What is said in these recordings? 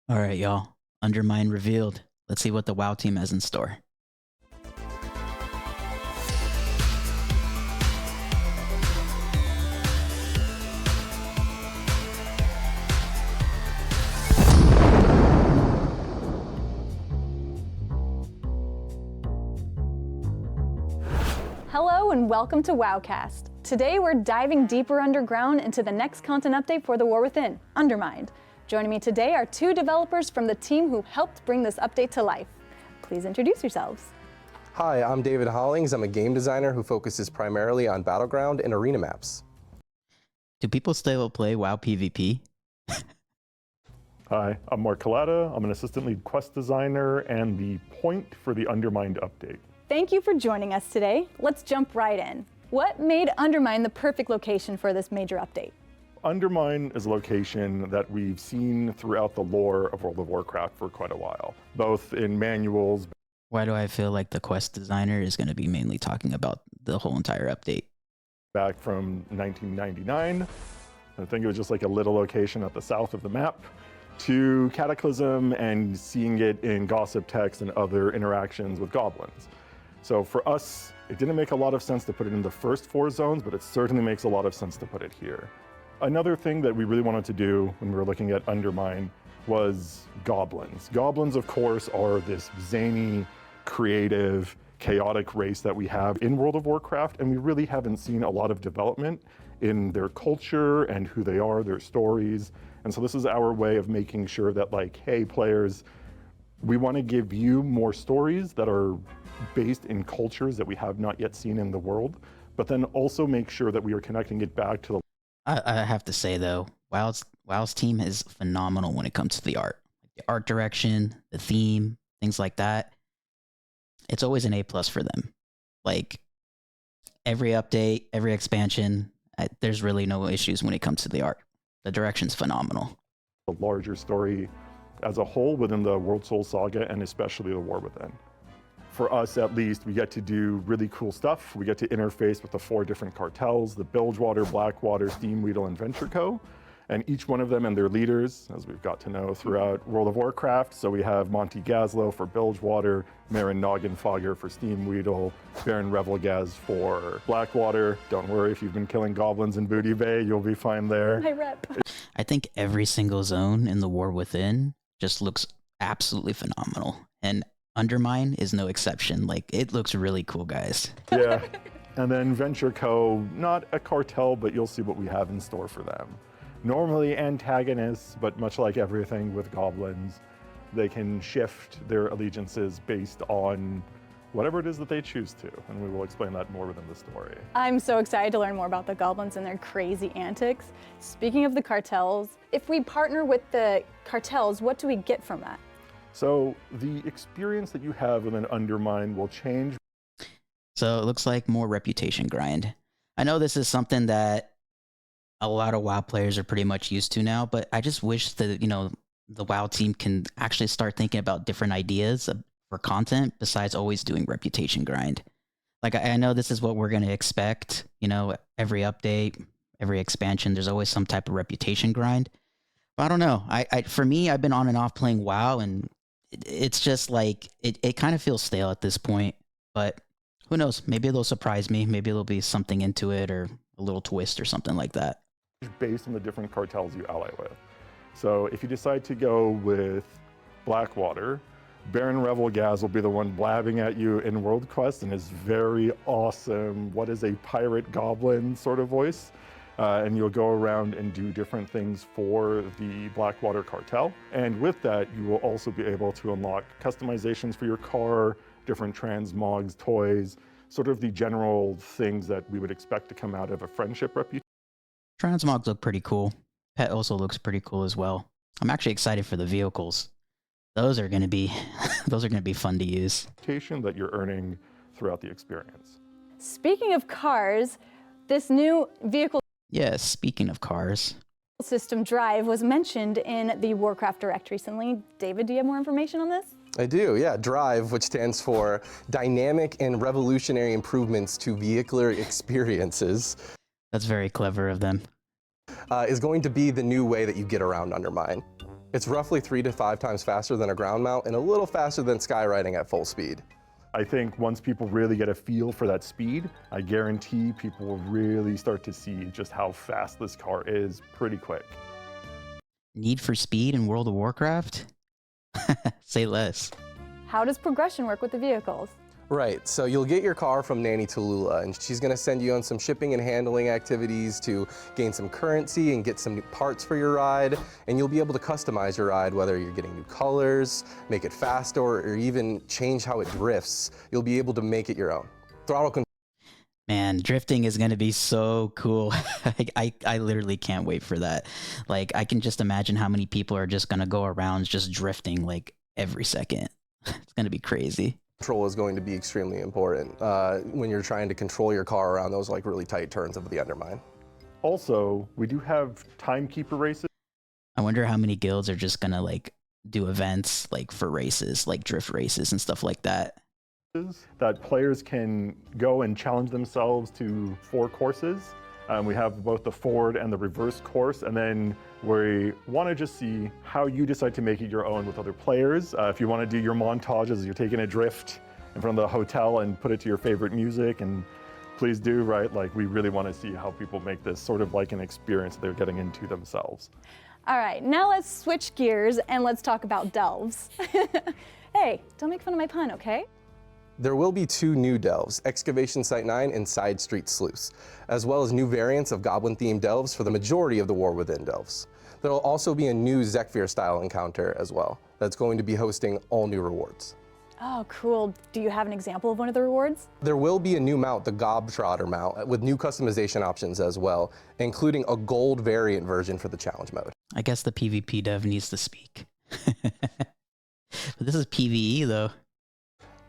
All right, y'all. Undermined revealed. Let's see what the WoW team has in store. Hello and welcome to Wowcast. Today we're diving deeper underground into the next content update for The War Within, Undermined. Joining me today are two developers from the team who helped bring this update to life. Please introduce yourselves. Hi, I'm David Hollings. I'm a game designer who focuses primarily on Battleground and arena maps. Do people still play WoW PvP? Hi, I'm Mark Collada. I'm an assistant lead quest designer and the point for the Undermined update. Thank you for joining us today. Let's jump right in. What made Undermined the perfect location for this major update? Undermine is a location that we've seen throughout the lore of World of Warcraft for quite a while, both in manuals. Why do I feel like the quest designer is going to be mainly talking about the whole entire update? Back from 1999, I think it was just like a little location at the south of the map, to Cataclysm and seeing it in gossip text and other interactions with goblins. So for us, it didn't make a lot of sense to put it in the first 4 zones, but it certainly makes a lot of sense to put it here. Another thing that we really wanted to do when we were looking at Undermine was goblins. Goblins, of course, are this zany, creative, chaotic race that we have in World of Warcraft, and we really haven't seen a lot of development in their culture and who they are, their stories. And so this is our way of making sure that, like, hey, players, we want to give you more stories that are based in cultures that we have not yet seen in the world, but then also make sure that we are connecting it back to the... I have to say, though, WoW's team is phenomenal when it comes to the art. The art direction, the theme, things like that. It's always an A+ for them. Like, every update, every expansion, there's really no issues when it comes to the art. The direction's phenomenal. The larger story as a whole within the World Soul Saga, and especially the War Within. For us, at least, we get to do really cool stuff. We get to interface with the 4 different cartels, the Bilgewater, Blackwater, Steamweedle, and Venture Co. And each one of them and their leaders, as we've got to know throughout World of Warcraft. So we have Monty Gazlo for Bilgewater, Marin Noggenfogger for Steamweedle, Baron Revelgaz for Blackwater. Don't worry, if you've been killing goblins in Booty Bay, you'll be fine there. My rep. I think every single zone in the War Within just looks absolutely phenomenal. And Undermine is no exception. Like, it looks really cool, guys. Yeah. And then Venture Co., not a cartel, but you'll see what we have in store for them. Normally antagonists, but much like everything with goblins, they can shift their allegiances based on whatever it is that they choose to, and we will explain that more within the story. I'm so excited to learn more about the goblins and their crazy antics. Speaking of the cartels, if we partner with the cartels, what do we get from that? So the experience that you have with an Undermine will change. So it looks like more reputation grind. I know this is something that a lot of WoW players are pretty much used to now, but I just wish that, the WoW team can actually start thinking about different ideas for content besides always doing reputation grind. Like, I know this is what we're going to expect, every update, every expansion, there's always some type of reputation grind. But I don't know. For me, I've been on and off playing WoW, and it's just like, it kind of feels stale at this point, but who knows? Maybe they'll surprise me. Maybe there'll be something into it or a little twist or something like that. Based on the different cartels you ally with. So if you decide to go with Blackwater, Baron Revelgaz will be the one blabbing at you in World Quest in his very awesome, what is a pirate goblin sort of voice. And you'll go around and do different things for the Blackwater cartel. And with that, you will also be able to unlock customizations for your car, different transmogs, toys, sort of the general things that we would expect to come out of a friendship reputation. Transmogs look pretty cool. Pet also looks pretty cool as well. I'm actually excited for the vehicles. Those are going to be fun to use. That you're earning throughout the experience. Speaking of cars, this new vehicle Speaking of cars. system Drive was mentioned in the Warcraft Direct recently. David, do you have more information on this? I do, yeah. Drive, which stands for Dynamic and Revolutionary Improvements to Vehicular Experiences. That's very clever of them. Is going to be the new way that you get around Undermine. It's roughly 3 to 5 times faster than a ground mount and a little faster than skywriting at full speed. I think once people really get a feel for that speed, I guarantee people will really start to see just how fast this car is pretty quick. Need for speed in World of Warcraft? Say less. How does progression work with the vehicles? Right, so you'll get your car from Nanny Tallulah, and she's gonna send you on some shipping and handling activities to gain some currency and get some new parts for your ride, and you'll be able to customize your ride, whether you're getting new colors, make it faster, or even change how it drifts. You'll be able to make it your own. Throttle control. Man, drifting is gonna be so cool. I literally can't wait for that. Like, I can just imagine how many people are just gonna go around just drifting like every second. It's gonna be crazy. Control is going to be extremely important when you're trying to control your car around those like really tight turns of the Undermined. Also, we do have timekeeper races. I wonder how many guilds are just gonna like do events like for races, like drift races and stuff like that. That players can go and challenge themselves to 4 courses. We have both the forward and the reverse course, and then we want to just see how you decide to make it your own with other players. If you want to do your montages as you're taking a drift in front of the hotel and put it to your favorite music, and please do, right? Like, we really want to see how people make this sort of like an experience they're getting into themselves. All right, now let's switch gears and let's talk about delves. Hey, don't make fun of my pun, okay? There will be 2 new delves, Excavation Site 9 and Side Street Sluice, as well as new variants of Goblin-themed delves for the majority of the War Within delves. There will also be a new Zekfir-style encounter as well, that's going to be hosting all new rewards. Oh, cool. Do you have an example of one of the rewards? There will be a new mount, the Gobtrotter mount, with new customization options as well, including a gold variant version for the challenge mode. I guess the PvP dev needs to speak. But this is PvE though.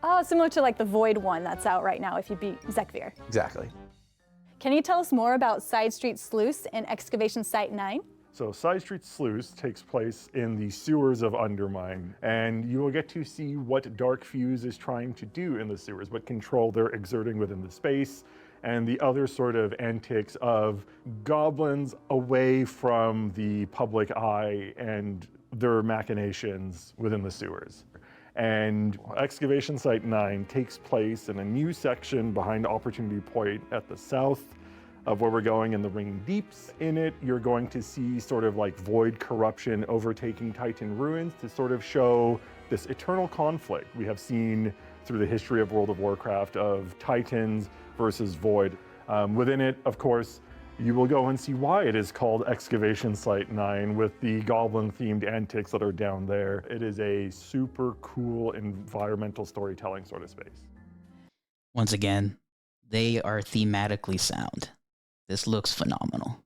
Oh, similar to like the Void one that's out right now if you beat Zekfir. Exactly. Can you tell us more about Side Street Sluice and Excavation Site 9? So Side Street Sluice takes place in the sewers of Undermined, and you will get to see what Dark Fuse is trying to do in the sewers, what control they're exerting within the space, and the other sort of antics of goblins away from the public eye and their machinations within the sewers. And Excavation Site 9 takes place in a new section behind Opportunity Point at the south of where we're going in the Ringing Deeps. In it, you're going to see sort of like void corruption overtaking Titan ruins to sort of show this eternal conflict we have seen through the history of World of Warcraft of Titans versus void. Within it, of course, you will go and see why it is called Excavation Site 9 with the goblin-themed antics that are down there. It is a super cool environmental storytelling sort of space. Once again, they are thematically sound. This looks phenomenal.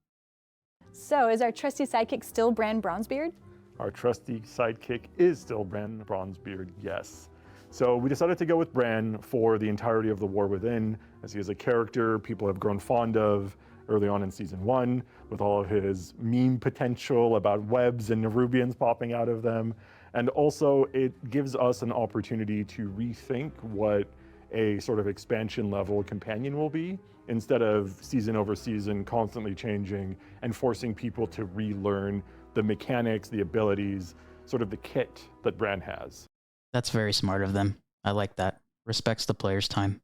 So is our trusty sidekick still Bran Bronzebeard? Our trusty sidekick is still Bran Bronzebeard, yes. So we decided to go with Bran for the entirety of the War Within, as he is a character people have grown fond of early on in Season 1, with all of his meme potential about webs and Nerubians popping out of them. And also, it gives us an opportunity to rethink what a sort of expansion level companion will be, instead of season over season constantly changing and forcing people to relearn the mechanics, the abilities, sort of the kit that Bran has. That's very smart of them. I like that. Respects the player's time.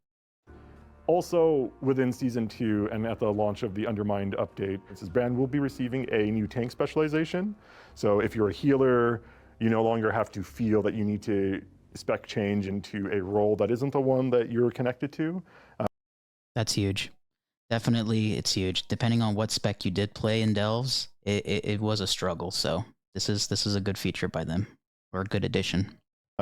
Also, within Season 2 and at the launch of the Undermined update, Bran will be receiving a new tank specialization. So if you're a healer, you no longer have to feel that you need to spec change into a role that isn't the one that you're connected to. That's huge. Definitely, it's huge. Depending on what spec you did play in Delves, it was a struggle. So this is a good feature by them, or a good addition.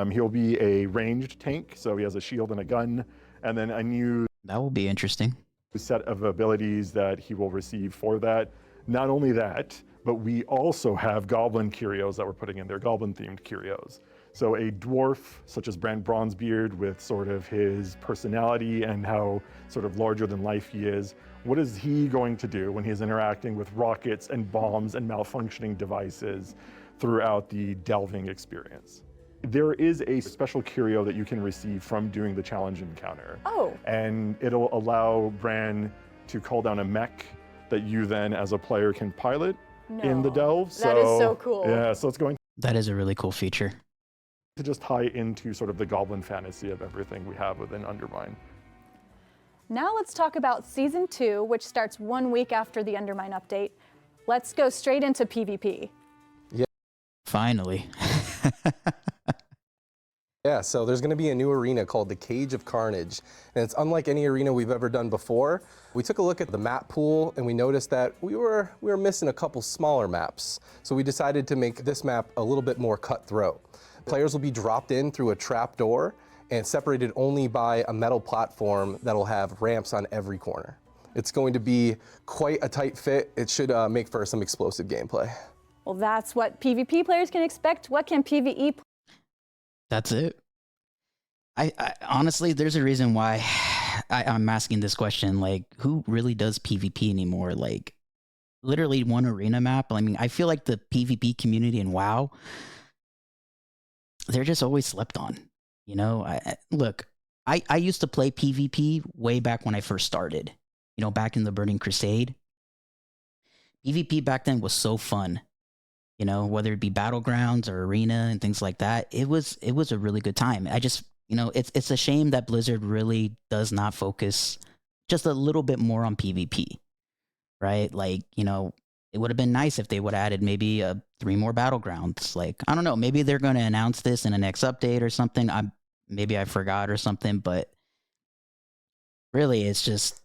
He'll be a ranged tank, so he has a shield and a gun, and then a new That will be interesting. set of abilities that he will receive for that. Not only that, but we also have goblin curios that we're putting in there, goblin-themed curios. So a dwarf such as Bran Bronzebeard, with sort of his personality and how sort of larger than life he is, what is he going to do when he's interacting with rockets and bombs and malfunctioning devices throughout the delving experience? There is a special curio that you can receive from doing the challenge encounter. Oh. And it'll allow Bran to call down a mech that you then as a player can pilot in the delve. That is so cool. Yeah, so it's going That is a really cool feature. To just tie into sort of the goblin fantasy of everything we have within Undermine. Now let's talk about Season 2, which starts 1 week after the Undermine update. Let's go straight into PvP. Finally. Yeah, so there's going to be a new arena called the Cage of Carnage, and it's unlike any arena we've ever done before. We took a look at the map pool, and we noticed that we were missing a couple smaller maps. So we decided to make this map a little bit more cutthroat. Players will be dropped in through a trap door and separated only by a metal platform that'll have ramps on every corner. It's going to be quite a tight fit. It should make for some explosive gameplay. Well, that's what PvP players can expect. What can PvE? That's it. I honestly, there's a reason why I'm asking this question. Like, who really does PvP anymore? Like, literally one arena map. I mean, I feel like the PvP community in WoW, they're just always slept on. You know, look, I used to play PvP way back when I first started. You know, back in the Burning Crusade. PvP back then was so fun. You know, whether it be battlegrounds or arena and things like that, it was a really good time. I just, you know, it's a shame that Blizzard really does not focus just a little bit more on PvP, right? Like, you know, it would have been nice if they would have added maybe 3 more battlegrounds. Like, I don't know, maybe they're going to announce this in the next update or something. Maybe I forgot or something, but really, it's just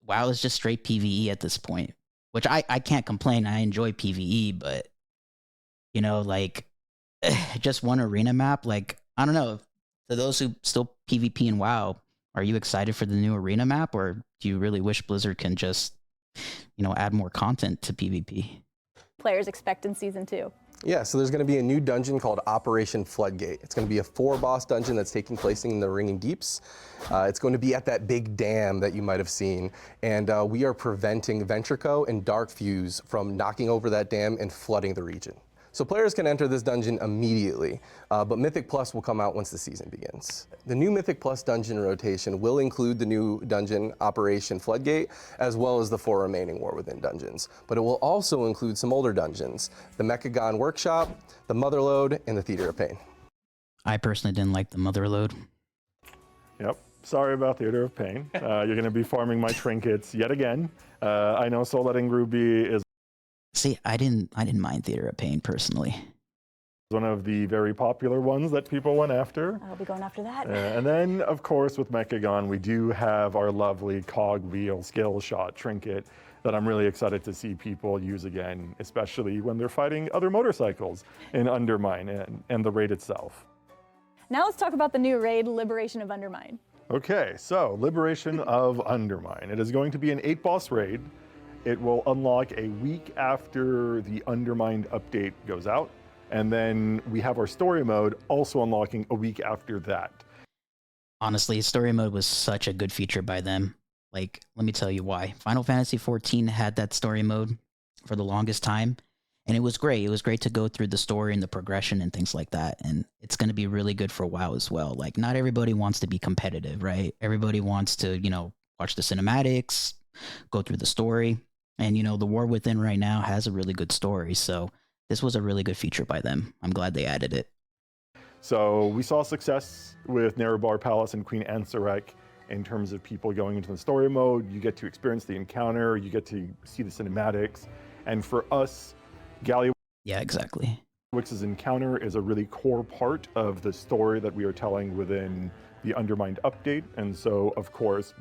WoW is just straight PvE at this point. Which I can't complain. I enjoy PvE, but, you know, like, just one arena map. Like, I don't know. For those who still PvP in WoW, are you excited for the new arena map? Or do you really wish Blizzard can just, you know, add more content to PvP? Players expect in Season 2. Yeah, so there's going to be a new dungeon called Operation Floodgate. It's going to be a 4-boss dungeon that's taking place in the Ringing Deeps. It's going to be at that big dam that you might have seen, and we are preventing Ventrico and Dark Fuse from knocking over that dam and flooding the region. So players can enter this dungeon immediately, but Mythic Plus will come out once the season begins. The new Mythic Plus dungeon rotation will include the new dungeon Operation Floodgate, as well as the 4 remaining War Within dungeons. But it will also include some older dungeons, the Mechagon Workshop, the Motherlode, and the Theater of Pain. I personally didn't like the Motherlode. Yep. Sorry about Theater of Pain. You're going to be farming my trinkets yet again. I know Soul Letting Ruby is See, I didn't mind Theater of Pain personally. one of the very popular ones that people went after. I'll be going after that. And then, of course, with Mechagon, we do have our lovely Cogwheel Skill Shot trinket that I'm really excited to see people use again, especially when they're fighting other motorcycles in Undermine and the raid itself. Now let's talk about the new raid, Liberation of Undermine. Okay, so Liberation of Undermine. It is going to be an 8-boss raid. It will unlock a week after the Undermined update goes out. And then we have our story mode also unlocking a week after that. Honestly, story mode was such a good feature by them. Like, let me tell you why. Final Fantasy XIV had that story mode for the longest time. And it was great. It was great to go through the story and the progression and things like that. And it's going to be really good for WoW as well. Like, not everybody wants to be competitive, right? Everybody wants to, you know, watch the cinematics, go through the story. And, you know, the War Within right now has a really good story. So this was a really good feature by them. I'm glad they added it. So we saw success with Nerebar Palace and Queen Ansarek in terms of people going into the story mode. You get to experience the encounter. You get to see the cinematics. And for us, Yeah, exactly. Wix's encounter is a really core part of the story that we are telling within the Undermined update. And so, of course,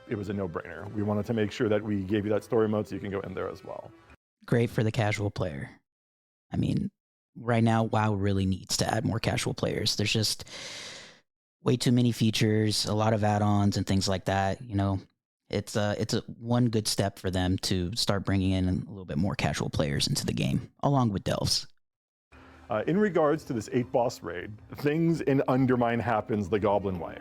it was a no-brainer. We wanted to make sure that we gave you that story mode so you can go in there as well. Great for the casual player. I mean, right now, WoW really needs to add more casual players. There's just way too many features, a lot of add-ons and things like that. You know, it's a one good step for them to start bringing in a little bit more casual players into the game, along with delves. In regards to this 8-boss raid, things in Undermine happens the Goblin way.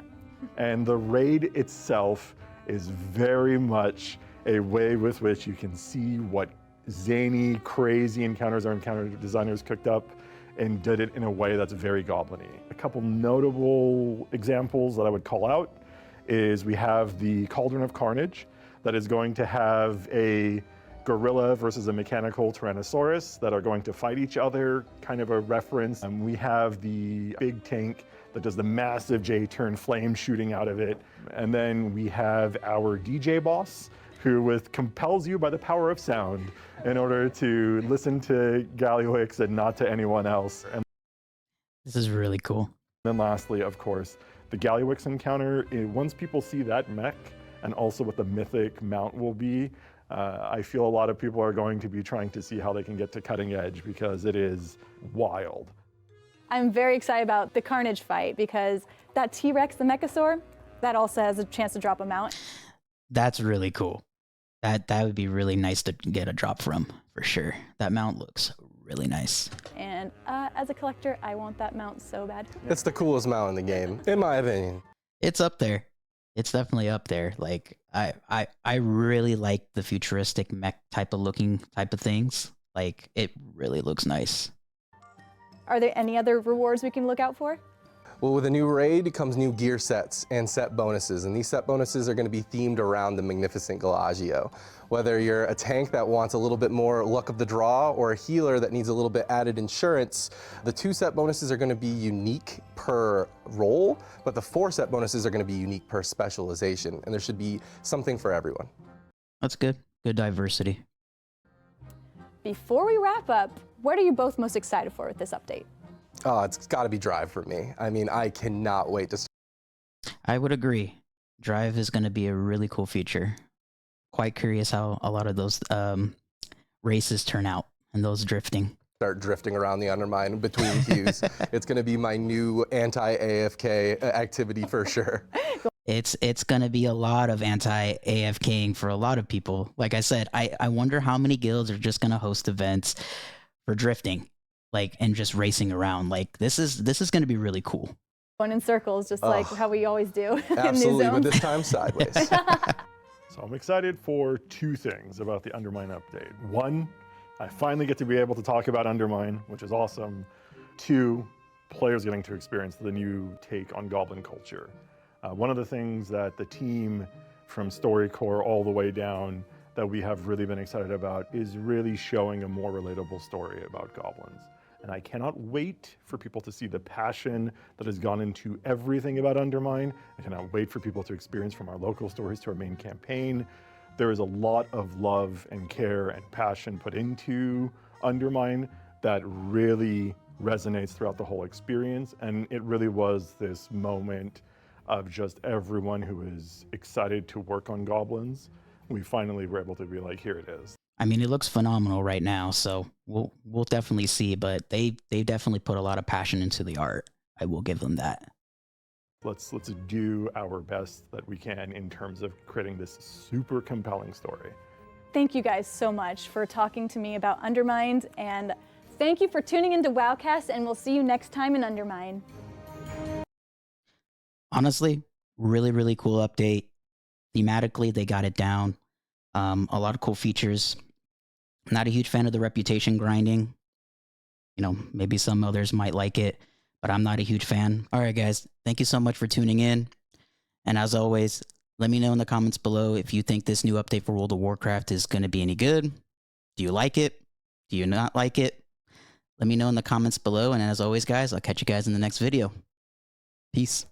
And the raid itself is very much a way with which you can see what zany, crazy encounters our encounter designers cooked up and did it in a way that's very goblin-y. A couple notable examples that I would call out is we have the Cauldron of Carnage that is going to have a gorilla versus a mechanical Tyrannosaurus that are going to fight each other, kind of a reference. We have the big tank that does the massive J-turn flame shooting out of it. And then we have our DJ boss, who compels you by the power of sound in order to listen to Galliwix and not to anyone else. And This is really cool. then lastly, of course, the Galliwix encounter, once people see that mech and also what the mythic mount will be, I feel a lot of people are going to be trying to see how they can get to cutting edge because it is wild. I'm very excited about the Carnage fight because that T-Rex, the Mechasaur, that also has a chance to drop a mount. That's really cool. That would be really nice to get a drop from, for sure. That mount looks really nice. And as a collector, I want that mount so bad. It's the coolest mount in the game, in my opinion. It's up there. It's definitely up there. Like I really like the futuristic mech type of things. Like it really looks nice. Are there any other rewards we can look out for? Well, with a new raid comes new gear sets and set bonuses, and these set bonuses are going to be themed around the Magnificent Galagio. Whether you're a tank that wants a little bit more luck of the draw or a healer that needs a little bit added insurance, the 2 set bonuses are going to be unique per role, but the 4 set bonuses are going to be unique per specialization, and there should be something for everyone. That's good. Good diversity. Before we wrap up, what are you both most excited for with this update? Oh, it's got to be Drive for me. I mean, I cannot wait to. I would agree. Drive is going to be a really cool feature. Quite curious how a lot of those races turn out and those drifting. Start drifting around the Undermined between queues. It's going to be my new anti-AFK activity for sure. It's going to be a lot of anti-AFKing for a lot of people. Like I said, I wonder how many guilds are just going to host events for drifting, like, and just racing around. Like this is going to be really cool. Going in circles, just like how we always do. Absolutely, in but new this zones. time sideways. So I'm excited for 2 things about the Undermine update. 1, I finally get to be able to talk about Undermine, which is awesome. 2, players getting to experience the new take on Goblin culture. One of the things that the team from StoryCorps all the way down that we have really been excited about is really showing a more relatable story about goblins. And I cannot wait for people to see the passion that has gone into everything about Undermine. I cannot wait for people to experience from our local stories to our main campaign. There is a lot of love and care and passion put into Undermine that really resonates throughout the whole experience. And it really was this moment of just everyone who is excited to work on goblins. We finally were able to be like, here it is. I mean, it looks phenomenal right now, so we'll definitely see. But they definitely put a lot of passion into the art. I will give them that. Let's do our best that we can in terms of creating this super compelling story. Thank you guys so much for talking to me about Undermined, and thank you for tuning into Wowcast, and we'll see you next time in Undermined. Honestly, really, really cool update. Thematically, they got it down. A lot of cool features. Not a huge fan of the reputation grinding. You know, maybe some others might like it, but I'm not a huge fan. All right, guys, thank you so much for tuning in. And as always, let me know in the comments below if you think this new update for World of Warcraft is going to be any good. Do you like it? Do you not like it? Let me know in the comments below. And as always, guys, I'll catch you guys in the next video. Peace.